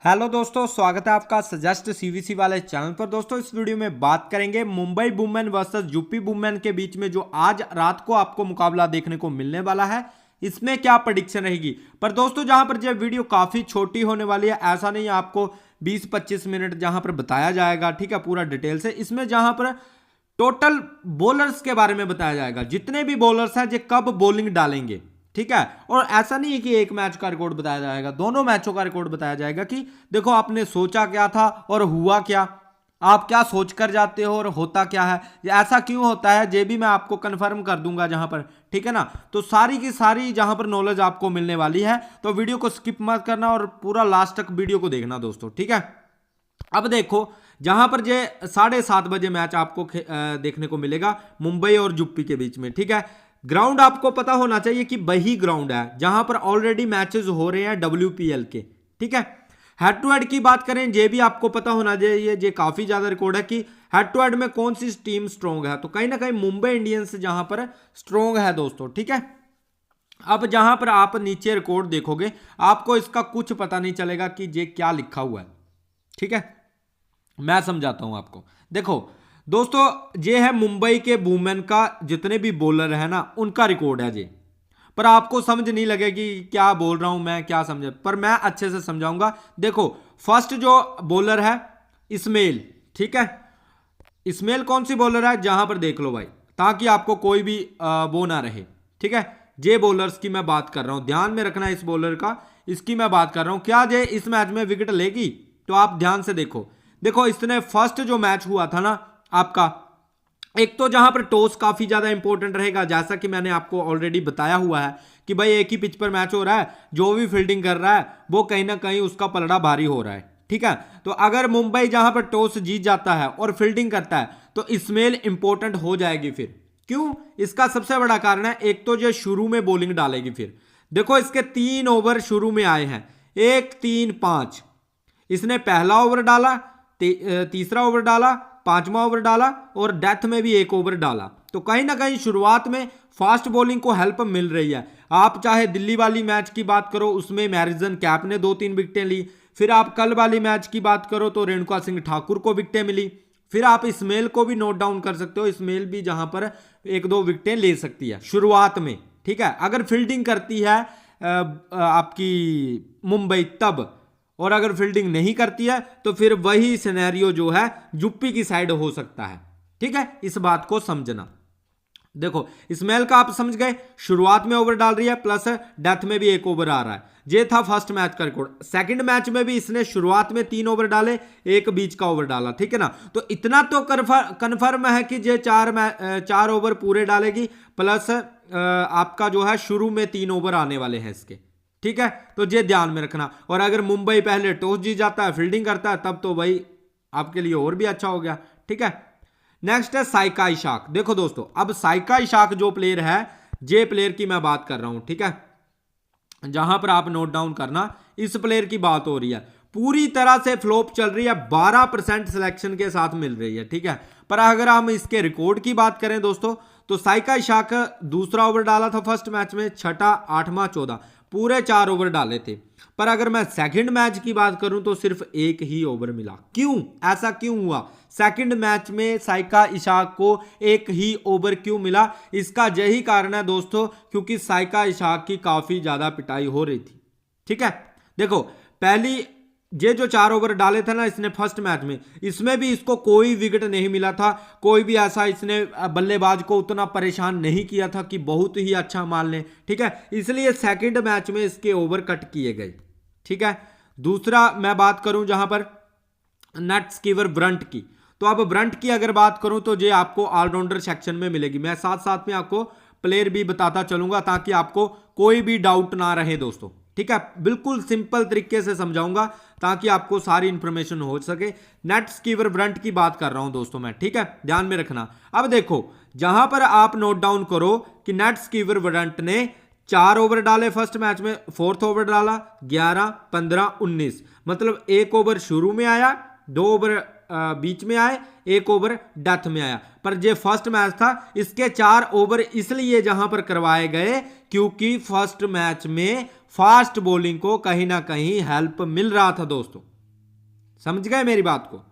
Hello दोस्तों, स्वागत है आपका सजेस्ट सीवीसी वाले चैनल पर। दोस्तों इस वीडियो में बात करेंगे Mumbai women versus UP women के बीच में जो आज रात को आपको मुकाबला देखने को मिलने वाला है, इसमें क्या प्रेडिक्शन रहेगी। पर दोस्तों जहां पर यह वीडियो काफी छोटी होने वाली है, ऐसा नहीं है आपको 20-25 मिनट जहां पर बताया जाएगा, ठीक है, पूरा डिटेल से। इसमें जहां पर टोटल बॉलर्स के बारे में बताया जाएगा, जितने भी बॉलर्स हैं जो कब बॉलिंग डालेंगे, ठीक है। और ऐसा नहीं है कि एक मैच का रिकॉर्ड बताया जाएगा, दोनों मैचों का रिकॉर्ड बताया जाएगा कि देखो आपने सोचा क्या था और हुआ क्या, आप क्या सोचकर जाते हो और होता क्या है, ऐसा क्यों होता है, ये भी मैं आपको कंफर्म कर दूंगा जहां पर, ठीक है ना। तो सारी की सारी जहां पर नॉलेज आपको मिलने वाली है, तो वीडियो को स्किप मत करना और पूरा लास्ट तक वीडियो को देखना दोस्तों, ठीक है। अब देखो जहां पर ये 7:30 बजे मैच आपको देखने को मिलेगा मुंबई और यूपी के बीच में, ठीक है। ग्राउंड आपको पता होना चाहिए कि वही ग्राउंड है जहां पर ऑलरेडी मैचेस हो रहे हैं WPL के, ठीक है। हेड टू हेड की बात करें, ये भी आपको पता होना चाहिए, ये काफी ज्यादा रिकॉर्ड है कि हेड टू हेड में कौन सी टीम स्ट्रॉन्ग है। तो कहीं ना कहीं मुंबई इंडियंस जहां पर स्ट्रॉन्ग है दोस्तों, ठीक है। अब जहां पर आप नीचे रिकॉर्ड देखोगे, आपको इसका कुछ पता नहीं चलेगा कि ये क्या लिखा हुआ है, ठीक है। मैं समझाता हूं आपको। देखो दोस्तों, ये है मुंबई के वुमेन का जितने भी बॉलर है ना, उनका रिकॉर्ड है ये। पर आपको समझ नहीं लगेगी क्या बोल रहा हूं मैं, क्या समझे, पर मैं अच्छे से समझाऊंगा। देखो फर्स्ट जो बॉलर है इस्माइल, ठीक है। इस्माइल कौन सी बॉलर है, जहां पर देख लो भाई, ताकि आपको कोई भी वो ना रहे, ठीक है। जे बॉलर्स की मैं बात कर रहा हूं, ध्यान में रखना इस बॉलर का, इसकी मैं बात कर रहा हूं। क्या जे इस मैच में विकेट लेगी, तो आप ध्यान से देखो। देखो इसने फर्स्ट जो मैच हुआ था ना आपका, एक तो जहां पर टॉस काफी ज्यादा इंपॉर्टेंट रहेगा, जैसा कि मैंने आपको ऑलरेडी बताया हुआ है कि भाई एक ही पिच पर मैच हो रहा है, जो भी फील्डिंग कर रहा है वो कहीं ना कहीं उसका पलड़ा भारी हो रहा है, ठीक है। तो अगर मुंबई जहां पर टॉस जीत जाता है और फील्डिंग करता है, तो इस्माइल इंपॉर्टेंट हो जाएगी। फिर क्यों, इसका सबसे बड़ा कारण है, एक तो जो शुरू में बॉलिंग डालेगी। फिर देखो इसके 3 ओवर शुरू में आए हैं, 1, 3, 5। इसने पहला ओवर डाला, तीसरा ओवर डाला, 5वां ओवर डाला और डेथ में भी 1 ओवर डाला। तो कहीं ना कहीं शुरुआत में फास्ट बॉलिंग को हेल्प मिल रही है। आप चाहे दिल्ली वाली मैच की बात करो, उसमें मैरिजन कैप ने 2-3 विकेटें ली। फिर आप कल वाली मैच की बात करो तो रेणुका सिंह ठाकुर को विकेटें मिली। फिर आप इस्माइल को भी नोट डाउन कर सकते हो, इस्माइल भी जहां पर 1-2 विकेटें ले सकती है शुरुआत में, ठीक है। अगर फील्डिंग करती है आपकी मुंबई तब, और अगर फील्डिंग नहीं करती है तो फिर वही सिनेरियो जो है यूपी की साइड हो सकता है, ठीक है। इस बात को समझना। देखो इस्माइल का आप समझ गए, शुरुआत में ओवर डाल रही है, प्लस डेथ में भी 1 ओवर आ रहा है। ये था फर्स्ट मैच का रिकॉर्ड। सेकंड मैच में भी इसने शुरुआत में 3 ओवर डाले, 1 बीच का ओवर डाला, ठीक है ना। तो इतना तो कन्फर्म है कि ये 4 ओवर पूरे डालेगी, प्लस आपका जो है शुरू में 3 ओवर आने वाले हैं इसके, ठीक है। तो ये ध्यान में रखना। और अगर मुंबई पहले टॉस जीत जाता है, फील्डिंग करता है, तब तो भाई आपके लिए और भी अच्छा हो गया, ठीक है। नेक्स्ट है साइका इशाक। देखो दोस्तों, अब साइका इशाक जो प्लेयर है, जे प्लेयर की मैं बात कर रहा हूं, ठीक है। जहां पर आप नोट डाउन करना, इस प्लेयर की बात हो रही है। पूरी तरह से फ्लॉप चल रही है, 12% सिलेक्शन के साथ मिल रही है, ठीक है। पर अगर हम इसके रिकॉर्ड की बात करें दोस्तों, तो साइका इशाक दूसरा ओवर डाला था फर्स्ट मैच में, छठा, 8वां, 14, पूरे 4 ओवर डाले थे। पर अगर मैं सेकंड मैच की बात करूं तो सिर्फ 1 ही ओवर मिला। क्यों, ऐसा क्यों हुआ, सेकंड मैच में साइका इशाक को 1 ही ओवर क्यों मिला? इसका यही कारण है दोस्तों, क्योंकि साइका इशाक की काफी ज्यादा पिटाई हो रही थी, ठीक है। देखो पहली ये जो 4 ओवर डाले थे ना इसने फर्स्ट मैच में, इसमें भी इसको कोई विकेट नहीं मिला था। कोई भी ऐसा इसने बल्लेबाज को उतना परेशान नहीं किया था कि बहुत ही अच्छा मान लें, ठीक है। इसलिए सेकंड मैच में इसके ओवर कट किए गए, ठीक है। दूसरा मैं बात करूं जहां पर नेट स्कीवर ब्रंट की, तो अब ब्रंट की अगर बात करूं तो ये आपको ऑलराउंडर सेक्शन में मिलेगी। मैं साथ साथ में आपको प्लेयर भी बताता चलूंगा ताकि आपको कोई भी डाउट ना रहे दोस्तों, ठीक है। बिल्कुल सिंपल तरीके से समझाऊंगा ताकि आपको सारी इंफॉर्मेशन हो सके। नेट स्कीवर ब्रंट की बात कर रहा हूं दोस्तों मैं, ठीक है, ध्यान में रखना। अब देखो जहां पर आप नोट डाउन करो कि नेट स्कीवर ब्रंट ने 4 ओवर डाले फर्स्ट मैच में, 4th ओवर डाला, 11, 15, 19, मतलब 1 ओवर शुरू में आया, 2 ओवर बीच में आए, 1 ओवर डेथ में आया। पर जो फर्स्ट मैच था इसके 4 ओवर इसलिए जहां पर करवाए गए क्योंकि फर्स्ट मैच में फास्ट बॉलिंग को कहीं ना कहीं हेल्प मिल रहा था दोस्तों, समझ गए मेरी बात को।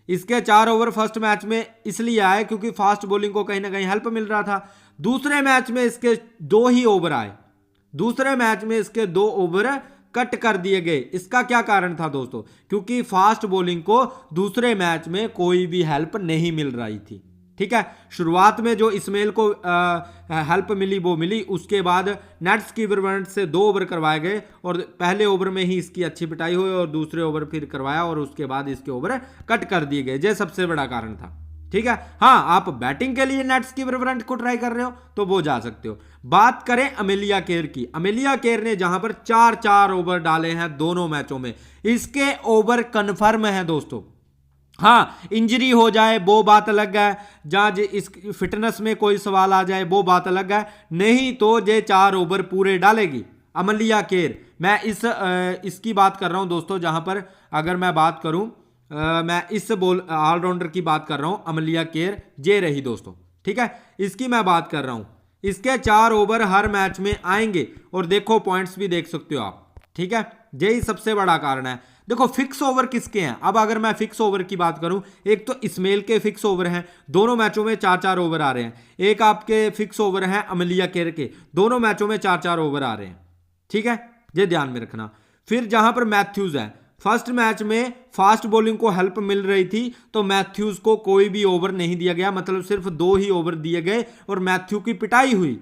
इसके 4 ओवर फर्स्ट मैच में इसलिए आए क्योंकि फास्ट बॉलिंग को कहीं ना कहीं हेल्प मिल रहा था। दूसरे मैच में इसके 2 ही ओवर आए, दूसरे मैच में इसके 2 ओवर कट कर दिए गए। इसका क्या कारण था दोस्तों? क्योंकि फास्ट बॉलिंग को दूसरे मैच में कोई भी हेल्प नहीं मिल रही थी। ठीक है, शुरुआत में जो इस्माइल को हेल्प मिली वो मिली, उसके बाद नेट स्कीवर से 2 ओवर करवाए गए और पहले ओवर में ही इसकी अच्छी पिटाई हुई और दूसरे ओवर फिर करवाया और उसके बाद इसके ओवर कट कर दिए गए। ये सबसे बड़ा कारण था। ठीक है, हाँ, आप बैटिंग के लिए नेट स्कीवर को ट्राई कर रहे हो तो वो जा सकते हो। बात करें अमेलिया केर की, अमेलिया केर ने जहां पर 4-4 ओवर डाले हैं दोनों मैचों में, इसके ओवर कन्फर्म है दोस्तों। हाँ, इंजरी हो जाए वो बात अलग है, जहां इस फिटनेस में कोई सवाल आ जाए वो बात अलग है, नहीं तो ये 4 ओवर पूरे डालेगी अमेलिया केर। मैं इसकी बात कर रहा हूं दोस्तों, जहां पर अगर मैं बात करूं मैं इस ऑलराउंडर की बात कर रहा हूं, अमेलिया केर जे रही दोस्तों। ठीक है, इसकी मैं बात कर रहा हूं। इसके 4 ओवर हर मैच में आएंगे और देखो पॉइंट्स भी देख सकते हो आप। ठीक है, यही सबसे बड़ा कारण है। देखो फिक्स ओवर किसके हैं, अब अगर मैं फिक्स ओवर की बात करूं, एक तो इस्माइल के फिक्स ओवर हैं, दोनों मैचों में 4-4 ओवर आ रहे हैं। एक आपके फिक्स ओवर हैं अमेलिया केर के, दोनों मैचों में 4-4 ओवर आ रहे हैं। ठीक है, ये ध्यान में रखना। फिर जहां पर मैथ्यूज है, फर्स्ट मैच में फास्ट बॉलिंग को हेल्प मिल रही थी तो मैथ्यूज को कोई भी ओवर नहीं दिया गया, मतलब सिर्फ 2 ही ओवर दिए गए और मैथ्यू की पिटाई हुई।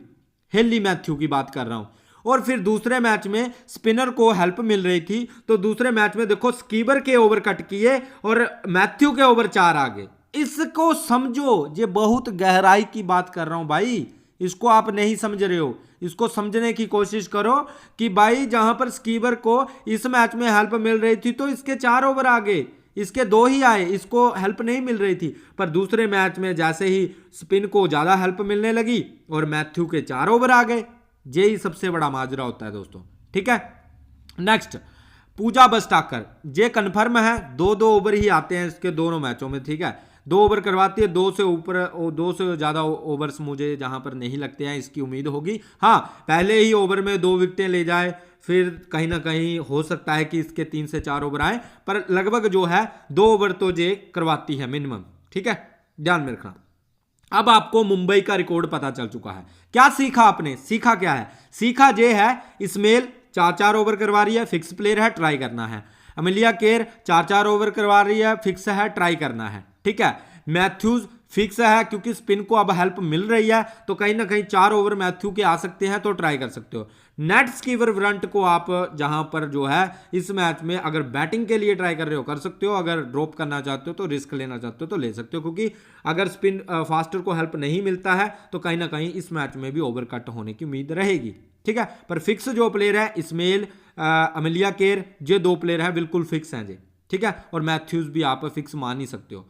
हेनली मैथ्यू की बात कर रहा हूं। और फिर दूसरे मैच में स्पिनर को हेल्प मिल रही थी तो दूसरे मैच में देखो स्कीवर के ओवर कट किए और मैथ्यू के ओवर 4 आ गए। इसको समझो, ये बहुत गहराई की बात कर रहा हूं भाई, इसको आप नहीं समझ रहे हो। इसको समझने की कोशिश करो कि भाई जहां पर स्कीवर को इस मैच में हेल्प मिल रही थी तो इसके 4 ओवर आ गए, इसके 2 ही आए, इसको हेल्प नहीं मिल रही थी। पर दूसरे मैच में जैसे ही स्पिन को ज्यादा हेल्प मिलने लगी और मैथ्यू के 4 ओवर आ गए। यही सबसे बड़ा माजरा होता है दोस्तों। ठीक है, नेक्स्ट पूजा बस्टाकर, ये कन्फर्म है 2-2 ओवर ही आते हैं इसके दोनों मैचों में। ठीक है, 2 ओवर करवाती है, 2 से ऊपर 2 से ज्यादा ओवर्स मुझे जहां पर नहीं लगते हैं इसकी उम्मीद होगी। हाँ, पहले ही ओवर में 2 विकेटें ले जाए, फिर कहीं ना कहीं हो सकता है कि इसके 3 से 4 ओवर आए, पर लगभग जो है 2 ओवर तो ये करवाती है मिनिमम। ठीक है, ध्यान में रखना। अब आपको मुंबई का रिकॉर्ड पता चल चुका है। क्या सीखा आपने? सीखा क्या है? सीखा ये है, इस्माइल 4-4 ओवर करवा रही है, फिक्स प्लेयर है, ट्राई करना है। अमेलिया केर 4-4 ओवर करवा रही है, फिक्स है, ट्राई करना है। ठीक है, मैथ्यूज फिक्स है क्योंकि स्पिन को अब हेल्प मिल रही है तो कहीं ना कहीं 4 ओवर मैथ्यू के आ सकते हैं तो ट्राई कर सकते हो। नेट स्कीवर ब्रंट को आप जहां पर जो है इस मैच में अगर बैटिंग के लिए ट्राई कर रहे हो कर सकते हो, अगर ड्रॉप करना चाहते हो तो रिस्क लेना चाहते हो तो ले सकते हो, क्योंकि अगर स्पिन फास्टर को हेल्प नहीं मिलता है तो कहीं ना कहीं इस मैच में भी ओवर कट होने की उम्मीद रहेगी। ठीक है, पर फिक्स जो प्लेयर है इस्माइल, अमेलिया केर, ये 2 प्लेयर है बिल्कुल फिक्स हैं जी। ठीक है, और मैथ्यूज भी आप फिक्स मान ही सकते हो।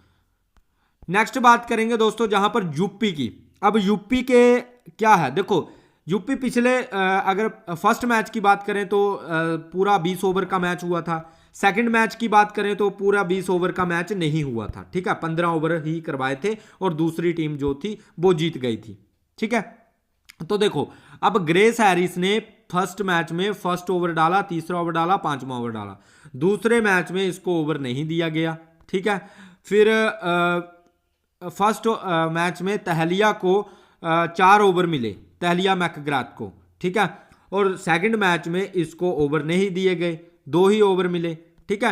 नेक्स्ट बात करेंगे दोस्तों जहां पर यूपी की। अब यूपी के क्या है, देखो यूपी पिछले अगर फर्स्ट मैच की बात करें तो पूरा 20 ओवर का मैच हुआ था। सेकंड मैच की बात करें तो पूरा 20 ओवर का मैच नहीं हुआ था। ठीक है, 15 ओवर ही करवाए थे और दूसरी टीम जो थी वो जीत गई थी। ठीक है, तो देखो अब ग्रेस हैरिस ने फर्स्ट मैच में फर्स्ट ओवर डाला, तीसरा ओवर डाला, 5वां ओवर डाला। दूसरे मैच में इसको ओवर नहीं दिया गया। ठीक है, फिर फर्स्ट मैच में तहलिया को 4 ओवर मिले, तहलिया मैकग्राथ को। ठीक है, और सेकंड मैच में इसको ओवर नहीं दिए गए, 2 ही ओवर मिले। ठीक है,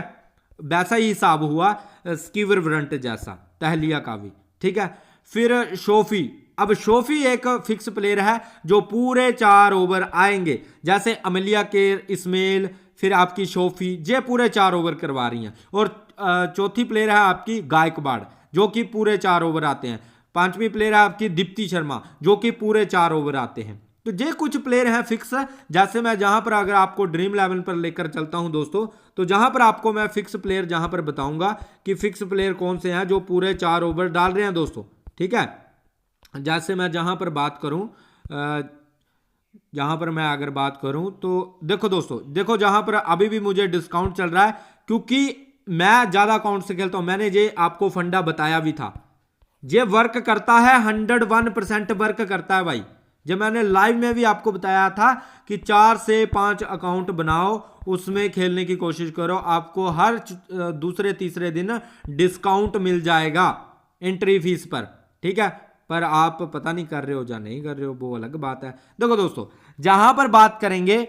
वैसा ही हिसाब हुआ स्कीवर ब्रंट जैसा, तहलिया का भी। ठीक है, फिर शोफी, अब शोफी एक फिक्स प्लेयर है जो पूरे 4 ओवर आएंगे, जैसे अमेलिया केर, इस्माइल, फिर आपकी शोफी, ये पूरे 4 ओवर करवा रही हैं। और चौथी प्लेयर है आपकी गायकवाड़ जो कि पूरे 4 ओवर आते हैं। 5वीं प्लेयर है आपकी दीप्ति शर्मा जो कि पूरे 4 ओवर आते हैं। तो ये कुछ प्लेयर हैं फिक्स, जैसे मैं जहां पर अगर आपको ड्रीम 11 पर लेकर चलता हूं दोस्तों, तो जहां पर आपको मैं फिक्स प्लेयर जहां पर बताऊंगा कि फिक्स प्लेयर कौन से हैं जो पूरे 4 ओवर डाल रहे हैं दोस्तों। ठीक है, जैसे मैं जहां पर बात करूं, जहां पर मैं अगर बात करूं तो देखो दोस्तों, देखो जहां पर अभी भी मुझे डिस्काउंट चल रहा है क्योंकि मैं ज्यादा अकाउंट से खेलता हूं। मैंने ये आपको फंडा बताया भी था, ये वर्क करता है, 101% वर्क करता है भाई। जब मैंने लाइव में भी आपको बताया था कि 4 से 5 अकाउंट बनाओ, उसमें खेलने की कोशिश करो, आपको हर दूसरे तीसरे दिन डिस्काउंट मिल जाएगा एंट्री फीस पर, ठीक है। पर आप पता नहीं कर रहे हो या नहीं कर रहे हो, वो अलग बात है। देखो दोस्तों, जहां पर बात करेंगे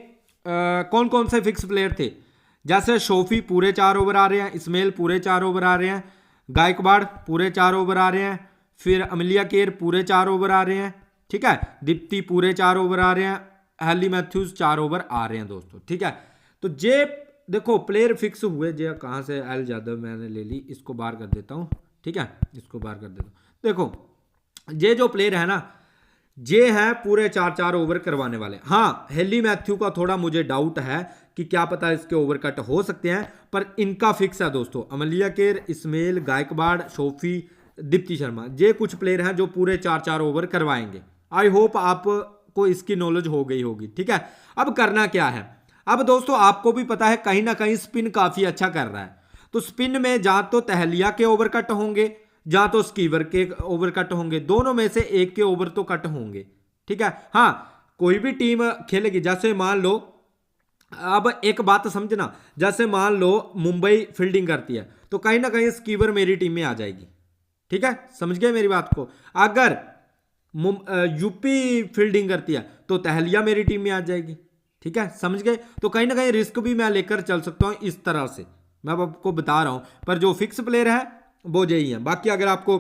कौन कौन से फिक्स प्लेयर थे, जैसे शोफी पूरे 4 ओवर आ रहे हैं, इस्माइल पूरे 4 ओवर आ रहे हैं, गायकवाड़ पूरे 4 ओवर आ रहे हैं, फिर अमलिया केर पूरे 4 ओवर आ रहे हैं, ठीक है, दीप्ति पूरे 4 ओवर आ रहे हैं, हेली मैथ्यूज 4 ओवर आ रहे हैं दोस्तों, ठीक है। तो जे देखो प्लेयर फिक्स हुए, जे कहाँ से एल यादव मैंने ले ली, इसको बाहर कर देता हूँ, ठीक है, इसको बाहर कर देता हूँ। देखो ये जो प्लेयर है ना, ये है पूरे 4 ओवर करवाने वाले। हाँ, हेली मैथ्यू का थोड़ा मुझे डाउट है कि क्या पता इसके ओवर कट हो सकते हैं, पर इनका फिक्स है दोस्तों। अमलिया केर, इस्माइल, गायकवाड़, शोफी, दीप्ति शर्मा, ये कुछ प्लेयर हैं जो पूरे 4 ओवर करवाएंगे। आई होप आपको इसकी नॉलेज हो गई होगी, ठीक है। अब करना क्या है, अब दोस्तों आपको भी पता है कहीं ना कहीं स्पिन काफी अच्छा कर रहा है, तो स्पिन में जहां तो तहलिया के ओवर कट होंगे, जहां तो स्कीवर के ओवर कट होंगे, दोनों में से एक के ओवर तो कट होंगे, ठीक है। हाँ, कोई भी टीम खेलेगी, जैसे मान लो, अब एक बात समझना, जैसे मान लो मुंबई फील्डिंग करती है तो कहीं ना कहीं स्कीवर मेरी टीम में आ जाएगी, ठीक है, समझ गए मेरी बात को। अगर यूपी फील्डिंग करती है तो तहलिया मेरी टीम में आ जाएगी, ठीक है, समझ गए। तो कहीं ना कहीं रिस्क भी मैं लेकर चल सकता हूं, इस तरह से मैं आपको बता रहा हूं। पर जो फिक्स प्लेयर है वो यही है। बाकी अगर आपको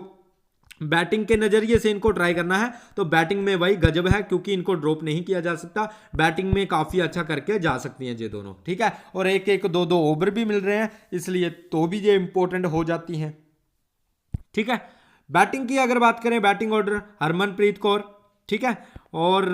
बैटिंग के नजरिए से इनको ट्राई करना है तो बैटिंग में वही गजब है, क्योंकि इनको ड्रॉप नहीं किया जा सकता, बैटिंग में काफी अच्छा करके जा सकती हैं ये दोनों, ठीक है। और एक एक दो दो ओवर भी मिल रहे हैं, इसलिए तो भी ये इंपॉर्टेंट हो जाती हैं, ठीक है। बैटिंग की अगर बात करें, बैटिंग ऑर्डर हरमनप्रीत कौर, ठीक है। और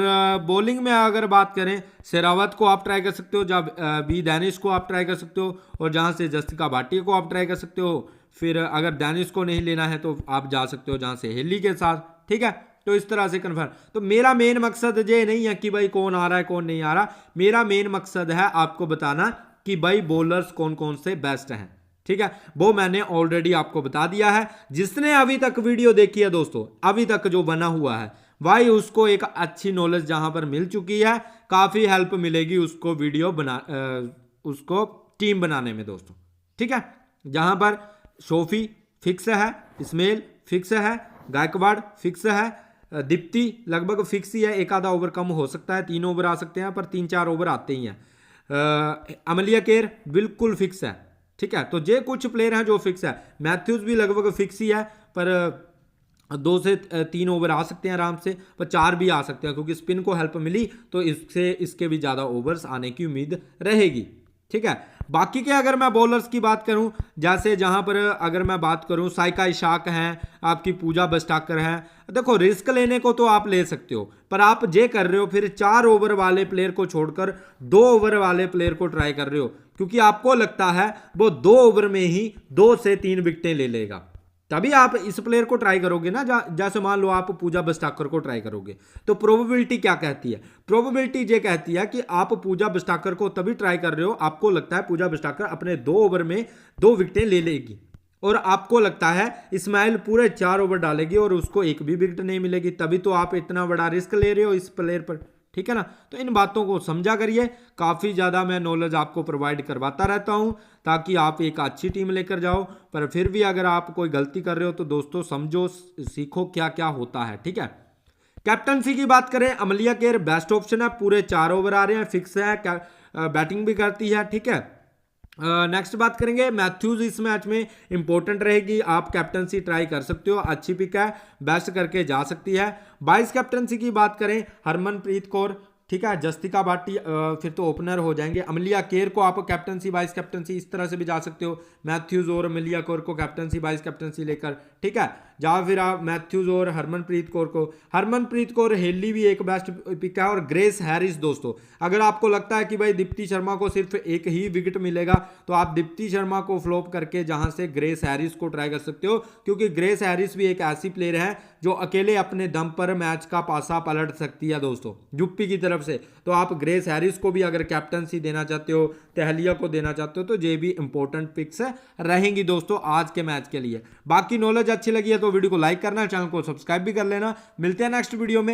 बॉलिंग में अगर बात करें, शेरावत को आप ट्राई कर सकते हो, जब बी डैनिश को आप ट्राई कर सकते हो, और जहां से जस्टिका भाटिया को आप ट्राई कर सकते हो। फिर अगर डैनिश को नहीं लेना है तो आप जा सकते हो जहां से हेली के साथ, ठीक है। तो इस तरह से कन्फर्म। तो मेरा मेन मकसद ये नहीं है कि भाई कौन आ रहा है कौन नहीं आ रहा, मेरा मेन मकसद है आपको बताना कि भाई बॉलर्स कौन कौन से बेस्ट हैं, ठीक है। वो मैंने ऑलरेडी आपको बता दिया है। जिसने अभी तक वीडियो देखी है दोस्तों, अभी तक जो बना हुआ है, भाई उसको एक अच्छी नॉलेज जहां पर मिल चुकी है, काफी हेल्प मिलेगी उसको वीडियो उसको टीम बनाने में दोस्तों, ठीक है। जहां पर शोफी फिक्स है, इस्माइल फिक्स है, गायकवाड़ फिक्स है, दीप्ति लगभग फिक्स ही है, एक आधा ओवर कम हो सकता है, 3 ओवर आ सकते हैं, पर 3-4 ओवर आते ही हैं। अमलिया केर बिल्कुल फिक्स है, ठीक है। तो ये कुछ प्लेयर हैं जो फिक्स है। मैथ्यूज भी लगभग फिक्स ही है, पर 2 से 3 ओवर आ सकते हैं आराम से, पर 4 भी आ सकते हैं, क्योंकि स्पिन को हेल्प मिली तो इससे इसके भी ज़्यादा ओवर्स आने की उम्मीद रहेगी, ठीक है। बाकी के अगर मैं बॉलर्स की बात करूं, जैसे जहां पर अगर मैं बात करूं, साइका इशाक हैं, आपकी पूजा बस्टाकर हैं, देखो रिस्क लेने को तो आप ले सकते हो, पर आप ये कर रहे हो फिर 4 ओवर वाले प्लेयर को छोड़कर 2 ओवर वाले प्लेयर को ट्राई कर रहे हो, क्योंकि आपको लगता है वो 2 ओवर में ही 2 से 3 विकेटें ले लेगा, तभी आप इस प्लेयर को ट्राई करोगे ना। जैसे मान लो आप पूजा बस्टाकर को ट्राई करोगे, तो प्रोबेबिलिटी क्या कहती है, प्रोबेबिलिटी ये कहती है कि आप पूजा बस्टाकर को तभी ट्राई कर रहे हो, आपको लगता है पूजा बस्टाकर अपने 2 ओवर में 2 विकेटें ले लेगी, और आपको लगता है इस्माइल पूरे 4 ओवर डालेगी और उसको एक भी विकेट नहीं मिलेगी, तभी तो आप इतना बड़ा रिस्क ले रहे हो इस प्लेयर पर, ठीक है ना। तो इन बातों को समझा करिए, काफ़ी ज़्यादा मैं नॉलेज आपको प्रोवाइड करवाता रहता हूं ताकि आप एक अच्छी टीम लेकर जाओ। पर फिर भी अगर आप कोई गलती कर रहे हो तो दोस्तों समझो, सीखो क्या क्या होता है, ठीक है। कैप्टनसी की बात करें, अमलिया केर बेस्ट ऑप्शन है, पूरे 4 ओवर आ रहे हैं, फिक्स है, बैटिंग भी करती है, ठीक है। नेक्स्ट बात करेंगे, मैथ्यूज इस मैच में इंपॉर्टेंट रहेगी, आप कैप्टनसी ट्राई कर सकते हो, अच्छी पिक है, बेस्ट करके जा सकती है। 22 कैप्टनसी की बात करें, हरमनप्रीत कौर, ठीक है, जस्टिका भाटिया फिर तो ओपनर हो जाएंगे, अमलिया केर को आप कैप्टनसी 22 कैप्टनसी इस तरह से भी जा सकते हो, मैथ्यूज और अमलिया कौर को कैप्टनसी 22 कैप्टनसी लेकर, ठीक है। या फिर आप मैथ्यूज और हरमनप्रीत कौर को, हरमनप्रीत कौर हेली भी एक बेस्ट पिक है, और ग्रेस हैरिस दोस्तों, अगर आपको लगता है कि भाई दीप्ति शर्मा को सिर्फ एक ही विकेट मिलेगा तो आप दीप्ति शर्मा को फ्लॉप करके जहां से ग्रेस हैरिस को ट्राई कर सकते हो, क्योंकि ग्रेस हैरिस भी एक ऐसी प्लेयर है जो अकेले अपने दम पर मैच का पासा पलट सकती है दोस्तों, यूपी की तरफ से। तो आप ग्रेस हैरिस को भी अगर कैप्टनसी देना चाहते हो, तहलिया को देना चाहते हो, तो ये भी इंपॉर्टेंट पिक्स रहेंगी दोस्तों आज के मैच के लिए। बाकी नॉलेज अच्छी लगी है तो वीडियो को लाइक करना, चैनल को सब्सक्राइब भी कर लेना। मिलते हैं नेक्स्ट वीडियो में।